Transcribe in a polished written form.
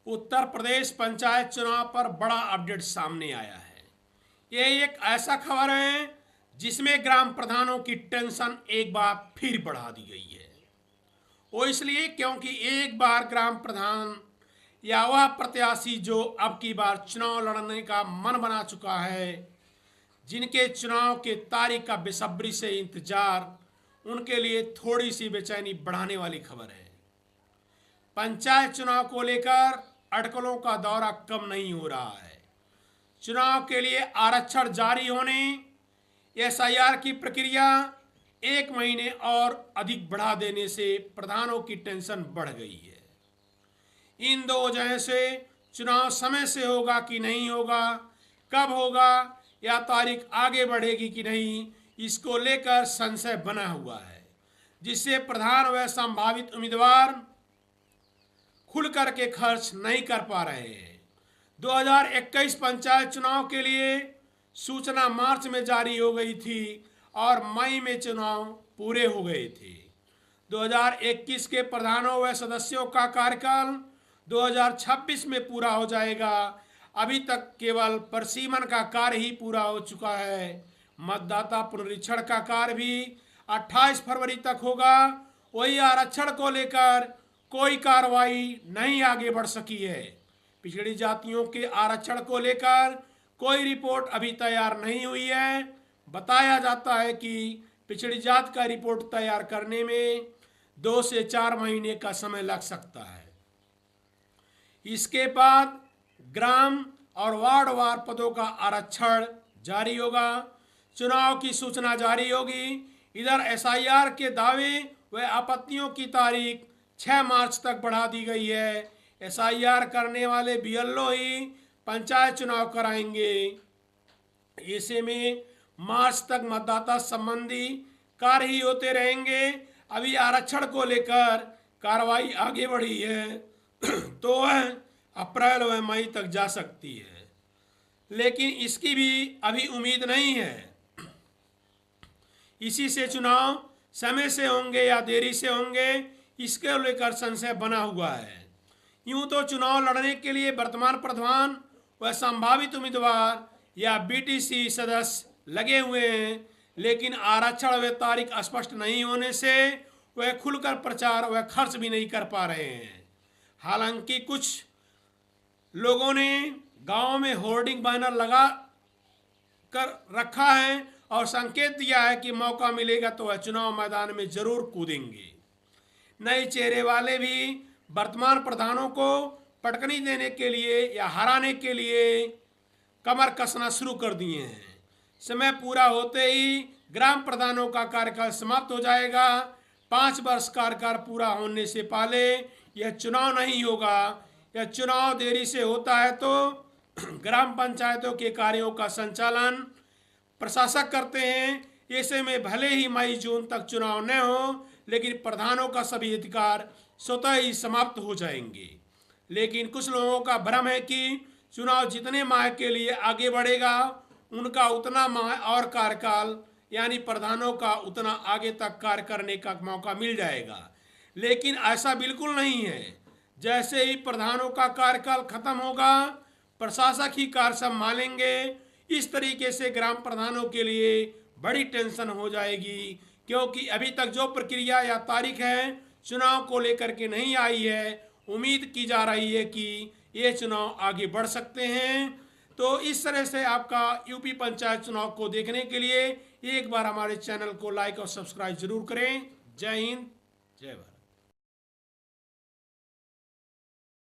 उत्तर प्रदेश पंचायत चुनाव पर बड़ा अपडेट सामने आया है। ये एक ऐसा खबर है जिसमें ग्राम प्रधानों की टेंशन एक बार फिर बढ़ा दी गई है। वो इसलिए क्योंकि एक बार ग्राम प्रधान या वह प्रत्याशी जो अब की बार चुनाव लड़ने का मन बना चुका है, जिनके चुनाव के तारीख का बेसब्री से इंतजार, उनके लिए थोड़ी सी बेचैनी बढ़ाने वाली खबर है। पंचायत चुनाव को लेकर अटकलों का दौरा कम नहीं हो रहा है। चुनाव के लिए आरक्षण जारी होने, एसआईआर की प्रक्रिया 1 महीने और अधिक बढ़ा देने से प्रधानों की टेंशन बढ़ गई है। इन दो वजह से चुनाव समय से होगा कि नहीं होगा, कब होगा या तारीख आगे बढ़ेगी कि नहीं, इसको लेकर संशय बना हुआ है, जिससे प्रधान व संभावित उम्मीदवार खुल करके खर्च नहीं कर पा रहे हैं। 2021 पंचायत चुनाव के लिए सूचना मार्च में जारी हो गई थी और मई में चुनाव पूरे हो गए थे। 2021 के प्रधानों व सदस्यों का कार्यकाल 2026 में पूरा हो जाएगा। अभी तक केवल परिसीमन का कार्य ही पूरा हो चुका है। मतदाता पुनरीक्षण का कार्य भी 28 फरवरी तक होगा। वही आरक्षण को लेकर कोई कार्रवाई नहीं आगे बढ़ सकी है। पिछड़ी जातियों के आरक्षण को लेकर कोई रिपोर्ट अभी तैयार नहीं हुई है। बताया जाता है कि पिछड़ी जात का रिपोर्ट तैयार करने में 2 से 4 महीने का समय लग सकता है। इसके बाद ग्राम और वार्ड वार पदों का आरक्षण जारी होगा, चुनाव की सूचना जारी होगी। इधर एसआईआर के दावे व आपत्तियों की तारीख 6 मार्च तक बढ़ा दी गई है। एसआईआर करने वाले बीएलओ ही पंचायत चुनाव कराएंगे। ऐसे में मार्च तक मतदाता संबंधी कार्य ही होते रहेंगे। अभी आरक्षण को लेकर कार्रवाई आगे बढ़ी है तो वह अप्रैल व मई तक जा सकती है, लेकिन इसकी भी अभी उम्मीद नहीं है। इसी से चुनाव समय से होंगे या देरी से होंगे, इसके लेकर संशय बना हुआ है। यूं तो चुनाव लड़ने के लिए वर्तमान प्रधान व संभावित उम्मीदवार या बीटीसी सदस्य लगे हुए हैं, लेकिन आरक्षण व तारीख स्पष्ट नहीं होने से वह खुलकर प्रचार व खर्च भी नहीं कर पा रहे हैं। हालांकि कुछ लोगों ने गांव में होर्डिंग बैनर लगा कर रखा है और संकेत दिया है कि मौका मिलेगा तो वह चुनाव मैदान में जरूर कूदेंगे। नए चेहरे वाले भी वर्तमान प्रधानों को पटकनी देने के लिए या हराने के लिए कमर कसना शुरू कर दिए हैं। समय पूरा होते ही ग्राम प्रधानों का कार्यकाल समाप्त हो जाएगा। 5 वर्ष कार्यकाल पूरा होने से पहले यह चुनाव नहीं होगा। यह चुनाव देरी से होता है तो ग्राम पंचायतों के कार्यों का संचालन प्रशासक करते हैं। ऐसे में भले ही मई जून तक चुनाव न हो, लेकिन प्रधानों का सभी अधिकार स्वतः ही समाप्त हो जाएंगे। लेकिन कुछ लोगों का भ्रम है कि चुनाव जितने माह के लिए आगे बढ़ेगा, उनका उतना माह और कार्यकाल यानी प्रधानों का उतना आगे तक कार्य करने का मौका मिल जाएगा, लेकिन ऐसा बिल्कुल नहीं है। जैसे ही प्रधानों का कार्यकाल खत्म होगा, प्रशासक ही कार्य संभालेंगे। इस तरीके से ग्राम प्रधानों के लिए बड़ी टेंशन हो जाएगी, क्योंकि अभी तक जो प्रक्रिया या तारीख है चुनाव को लेकर के नहीं आई है। उम्मीद की जा रही है कि ये चुनाव आगे बढ़ सकते हैं। तो इस तरह से आपका यूपी पंचायत चुनाव को देखने के लिए एक बार हमारे चैनल को लाइक और सब्सक्राइब जरूर करें। जय हिंद, जय भारत।